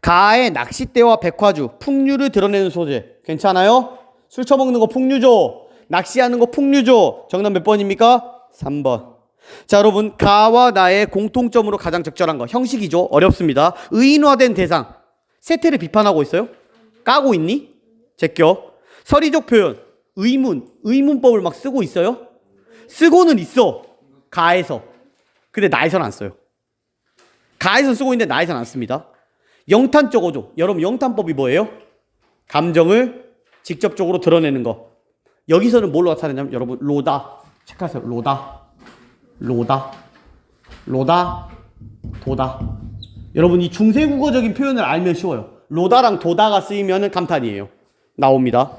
가의 낚싯대와 백화주, 풍류를 드러내는 소재. 괜찮아요? 술 처먹는 거 풍류죠. 낚시하는 거 풍류죠. 정답 몇 번입니까? 3번. 자, 여러분 가와 나의 공통점으로 가장 적절한 거 형식이죠. 어렵습니다. 의인화된 대상. 세태를 비판하고 있어요? 까고 있니? 제껴. 서리적 표현. 의문법을 막 쓰고 있어요? 쓰고는 있어. 가에서. 근데 나에서는 안 써요. 가에서 쓰고 있는데 나에서는 안 씁니다. 영탄적 어조. 여러분 영탄법이 뭐예요? 감정을 직접적으로 드러내는 거. 여기서는 뭘로 나타내냐면 여러분 로다. 체크하세요. 로다. 도다. 여러분 이 중세국어적인 표현을 알면 쉬워요. 로다랑 도다가 쓰이면 감탄이에요. 나옵니다.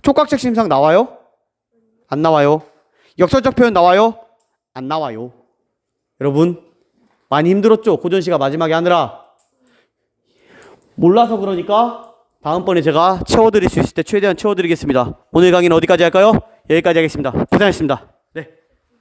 촉각적 심상 나와요? 안 나와요. 역설적 표현 나와요? 안 나와요. 여러분 많이 힘들었죠? 고전시가 마지막에 하느라. 몰라서 그러니까 다음번에 제가 채워드릴 수 있을 때 최대한 채워드리겠습니다. 오늘 강의는 어디까지 할까요? 여기까지 하겠습니다. 고생하셨습니다.